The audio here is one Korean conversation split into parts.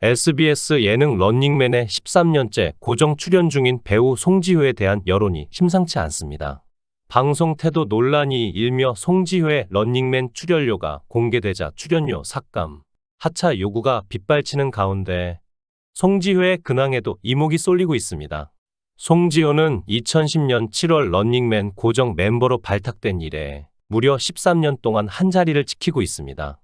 SBS 예능 런닝맨에 13년째 고정 출연 중인 배우 송지효에 대한 여론이 심상치 않습니다. 방송 태도 논란이 일며 송지효의 런닝맨 출연료가 공개되자 출연료 삭감, 하차 요구가 빗발치는 가운데 송지효의 근황에도 이목이 쏠리고 있습니다. 송지효는 2010년 7월 런닝맨 고정 멤버로 발탁된 이래 무려 13년 동안 한 자리를 지키고 있습니다.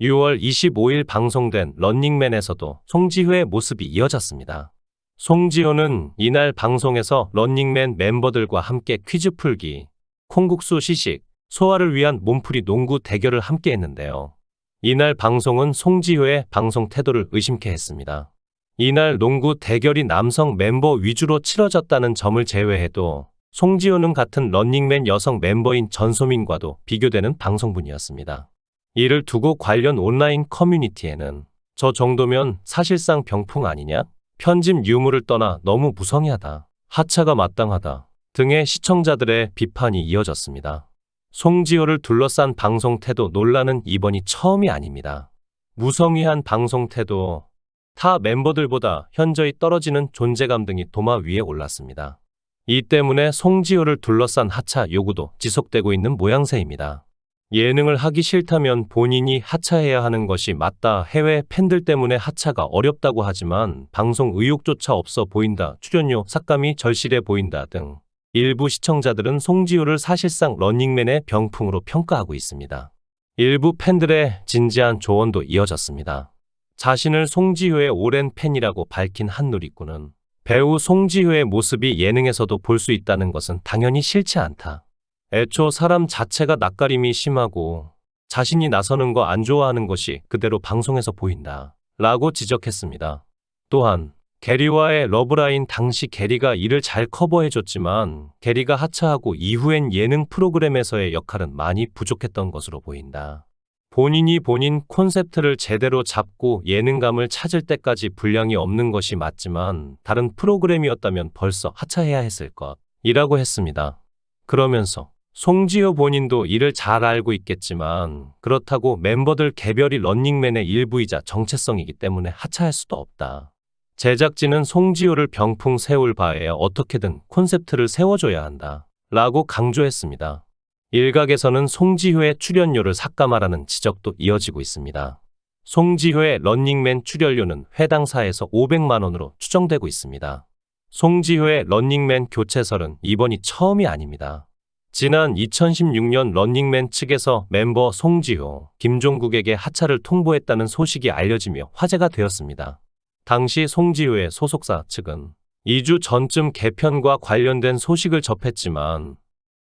6월 25일 방송된 런닝맨에서도 송지효의 모습이 이어졌습니다. 송지효는 이날 방송에서 런닝맨 멤버들과 함께 퀴즈 풀기, 콩국수 시식, 소화를 위한 몸풀이 농구 대결을 함께 했는데요. 이날 방송은 송지효의 방송 태도를 의심케 했습니다. 이날 농구 대결이 남성 멤버 위주로 치러졌다는 점을 제외해도 송지효는 같은 런닝맨 여성 멤버인 전소민과도 비교되는 방송분이었습니다. 이를 두고 관련 온라인 커뮤니티에는 저 정도면 사실상 병풍 아니냐? 편집 유무를 떠나 너무 무성의하다. 하차가 마땅하다. 등의 시청자들의 비판이 이어졌습니다. 송지효를 둘러싼 방송 태도 논란은 이번이 처음이 아닙니다. 무성의한 방송 태도, 타 멤버들보다 현저히 떨어지는 존재감 등이 도마 위에 올랐습니다. 이 때문에 송지효를 둘러싼 하차 요구도 지속되고 있는 모양새입니다. 예능을 하기 싫다면 본인이 하차해야 하는 것이 맞다. 해외 팬들 때문에 하차가 어렵다고 하지만 방송 의욕조차 없어 보인다. 출연료 삭감이 절실해 보인다 등 일부 시청자들은 송지효를 사실상 런닝맨의 병풍으로 평가하고 있습니다. 일부 팬들의 진지한 조언도 이어졌습니다. 자신을 송지효의 오랜 팬이라고 밝힌 한 누리꾼은 배우 송지효의 모습이 예능에서도 볼 수 있다는 것은 당연히 싫지 않다. 애초 사람 자체가 낯가림이 심하고 자신이 나서는 거 안 좋아하는 것이 그대로 방송에서 보인다. 라고 지적했습니다. 또한 게리와의 러브라인 당시 게리가 이를 잘 커버해줬지만 게리가 하차하고 이후엔 예능 프로그램에서의 역할은 많이 부족했던 것으로 보인다. 본인이 본인 콘셉트를 제대로 잡고 예능감을 찾을 때까지 분량이 없는 것이 맞지만 다른 프로그램이었다면 벌써 하차해야 했을 것이라고 했습니다. 그러면서 송지효 본인도 이를 잘 알고 있겠지만 그렇다고 멤버들 개별이 런닝맨의 일부이자 정체성이기 때문에 하차할 수도 없다. 제작진은 송지효를 병풍 세울 바에 어떻게든 콘셉트를 세워줘야 한다. 라고 강조했습니다. 일각에서는 송지효의 출연료를 삭감하라는 지적도 이어지고 있습니다. 송지효의 런닝맨 출연료는 회당 4에서 500만 원으로 추정되고 있습니다. 송지효의 런닝맨 교체설은 이번이 처음이 아닙니다. 지난 2016년 런닝맨 측에서 멤버 송지효, 김종국에게 하차를 통보했다는 소식이 알려지며 화제가 되었습니다. 당시 송지효의 소속사 측은 2주 전쯤 개편과 관련된 소식을 접했지만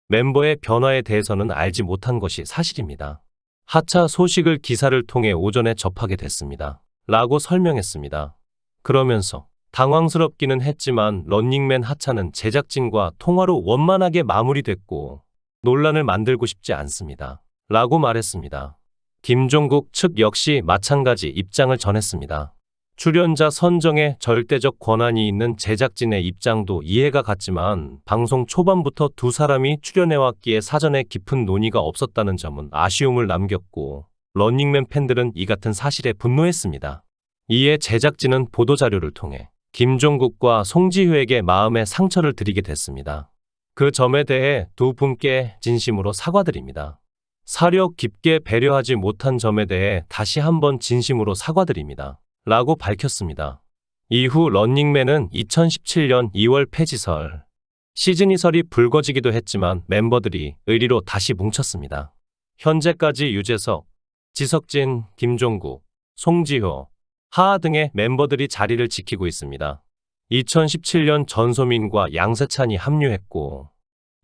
멤버의 변화에 대해서는 알지 못한 것이 사실입니다. 하차 소식을 기사를 통해 오전에 접하게 됐습니다. 라고 설명했습니다. 그러면서 당황스럽기는 했지만 런닝맨 하차는 제작진과 통화로 원만하게 마무리됐고 논란을 만들고 싶지 않습니다. 라고 말했습니다. 김종국 측 역시 마찬가지 입장을 전했습니다. 출연자 선정에 절대적 권한이 있는 제작진의 입장도 이해가 갔지만 방송 초반부터 두 사람이 출연해왔기에 사전에 깊은 논의가 없었다는 점은 아쉬움을 남겼고 런닝맨 팬들은 이 같은 사실에 분노했습니다. 이에 제작진은 보도자료를 통해 김종국과 송지효에게 마음의 상처를 드리게 됐습니다. 그 점에 대해 두 분께 진심으로 사과드립니다. 사려 깊게 배려하지 못한 점에 대해 다시 한번 진심으로 사과드립니다. 라고 밝혔습니다. 이후 런닝맨은 2017년 2월 폐지설, 시즌2설이 불거지기도 했지만 멤버들이 의리로 다시 뭉쳤습니다. 현재까지 유재석, 지석진, 김종국, 송지효, 하하 등의 멤버들이 자리를 지키고 있습니다. 2017년 전소민과 양세찬이 합류했고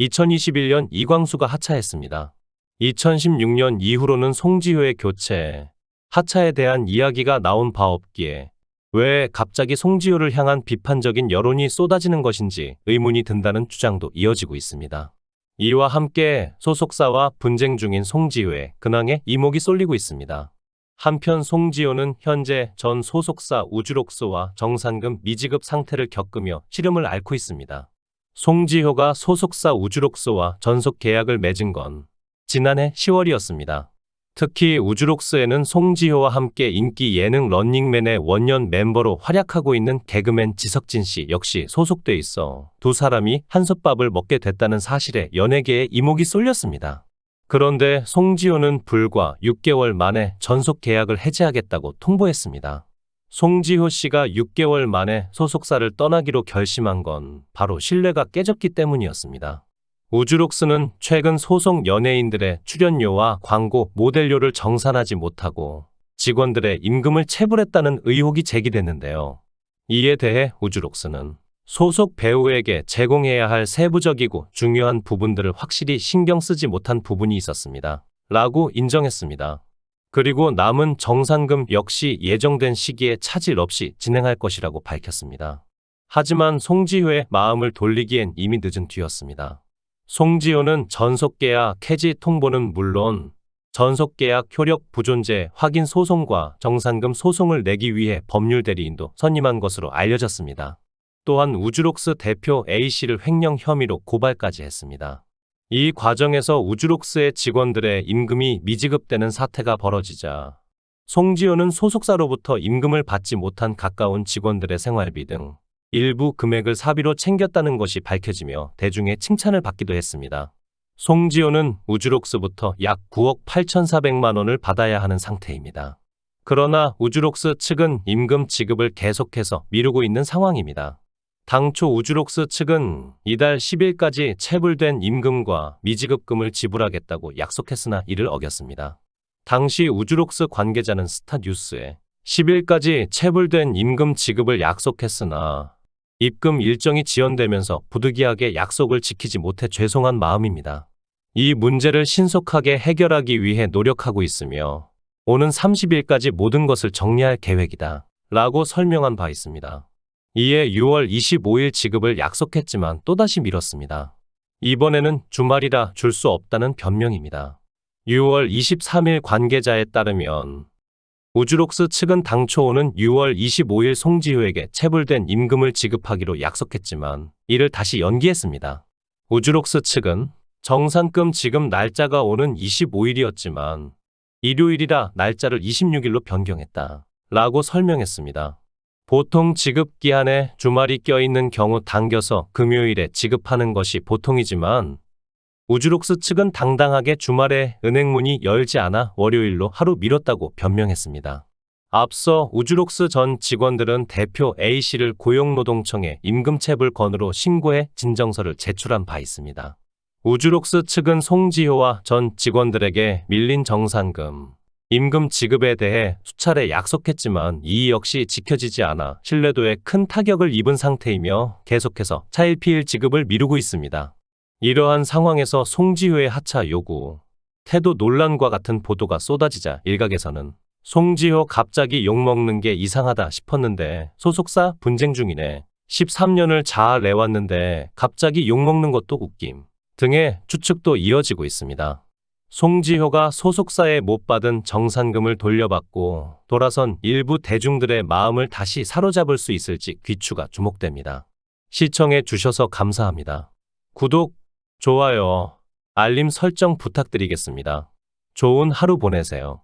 2021년 이광수가 하차했습니다. 2016년 이후로는 송지효의 교체, 하차에 대한 이야기가 나온 바 없기에 왜 갑자기 송지효를 향한 비판적인 여론이 쏟아지는 것인지 의문이 든다는 주장도 이어지고 있습니다. 이와 함께 소속사와 분쟁 중인 송지효의 근황에 이목이 쏠리고 있습니다. 한편 송지효는 현재 전 소속사 우주록스와 정상금 미지급 상태를 겪으며 시름을 앓고 있습니다. 송지효가 소속사 우주록스와 전속 계약을 맺은 건 지난해 10월이었습니다. 특히 우주록스에는 송지효와 함께 인기 예능 런닝맨의 원년 멤버로 활약하고 있는 개그맨 지석진 씨 역시 소속돼 있어 두 사람이 한솥밥을 먹게 됐다는 사실에 연예계에 이목이 쏠렸습니다. 그런데 송지효는 불과 6개월 만에 전속 계약을 해지하겠다고 통보했습니다. 송지효 씨가 6개월 만에 소속사를 떠나기로 결심한 건 바로 신뢰가 깨졌기 때문이었습니다. 우주록스는 최근 소속 연예인들의 출연료와 광고, 모델료를 정산하지 못하고 직원들의 임금을 체불했다는 의혹이 제기됐는데요. 이에 대해 우주록스는 소속 배우에게 제공해야 할 세부적이고 중요한 부분들을 확실히 신경 쓰지 못한 부분이 있었습니다. 라고 인정했습니다. 그리고 남은 정산금 역시 예정된 시기에 차질 없이 진행할 것이라고 밝혔습니다. 하지만 송지효의 마음을 돌리기엔 이미 늦은 뒤였습니다. 송지효는 전속계약 해지 통보는 물론 전속계약 효력 부존재 확인 소송과 정산금 소송을 내기 위해 법률 대리인도 선임한 것으로 알려졌습니다. 또한 우주록스 대표 A씨를 횡령 혐의로 고발까지 했습니다. 이 과정에서 우주록스의 직원들의 임금이 미지급되는 사태가 벌어지자 송지효는 소속사로부터 임금을 받지 못한 가까운 직원들의 생활비 등 일부 금액을 사비로 챙겼다는 것이 밝혀지며 대중의 칭찬을 받기도 했습니다. 송지효는 우주록스부터 약 9억 8,400만 원을 받아야 하는 상태입니다. 그러나 우주록스 측은 임금 지급을 계속해서 미루고 있는 상황입니다. 당초 우주록스 측은 이달 10일까지 체불된 임금과 미지급금을 지불하겠다고 약속했으나 이를 어겼습니다. 당시 우주록스 관계자는 스타뉴스에 10일까지 체불된 임금 지급을 약속했으나 입금 일정이 지연되면서 부득이하게 약속을 지키지 못해 죄송한 마음입니다. 이 문제를 신속하게 해결하기 위해 노력하고 있으며 오는 30일까지 모든 것을 정리할 계획이다 라고 설명한 바 있습니다. 이에 6월 25일 지급을 약속했지만 또다시 미뤘습니다. 이번에는 주말이라 줄 수 없다는 변명입니다. 6월 23일 관계자에 따르면 우주록스 측은 당초 오는 6월 25일 송지효에게 체불된 임금을 지급하기로 약속했지만 이를 다시 연기했습니다. 우주록스 측은 정산금 지급 날짜가 오는 25일이었지만 일요일이라 날짜를 26일로 변경했다 라고 설명했습니다. 보통 지급 기한에 주말이 껴있는 경우 당겨서 금요일에 지급하는 것이 보통이지만 우주록스 측은 당당하게 주말에 은행문이 열지 않아 월요일로 하루 미뤘다고 변명했습니다. 앞서 우주록스 전 직원들은 대표 A씨를 고용노동청에 임금체불 건으로 신고해 진정서를 제출한 바 있습니다. 우주록스 측은 송지효와 전 직원들에게 밀린 정산금, 임금 지급에 대해 수차례 약속했지만 이 역시 지켜지지 않아 신뢰도에 큰 타격을 입은 상태이며 계속해서 차일피일 지급을 미루고 있습니다. 이러한 상황에서 송지효의 하차 요구, 태도 논란과 같은 보도가 쏟아지자 일각에서는 송지효 갑자기 욕먹는 게 이상하다 싶었는데 소속사 분쟁 중이네. 13년을 잘 내왔는데 갑자기 욕먹는 것도 웃김 등의 추측도 이어지고 있습니다. 송지효가 소속사에 못 받은 정산금을 돌려받고 돌아선 일부 대중들의 마음을 다시 사로잡을 수 있을지 귀추가 주목됩니다. 시청해 주셔서 감사합니다. 구독, 좋아요, 알림 설정 부탁드리겠습니다. 좋은 하루 보내세요.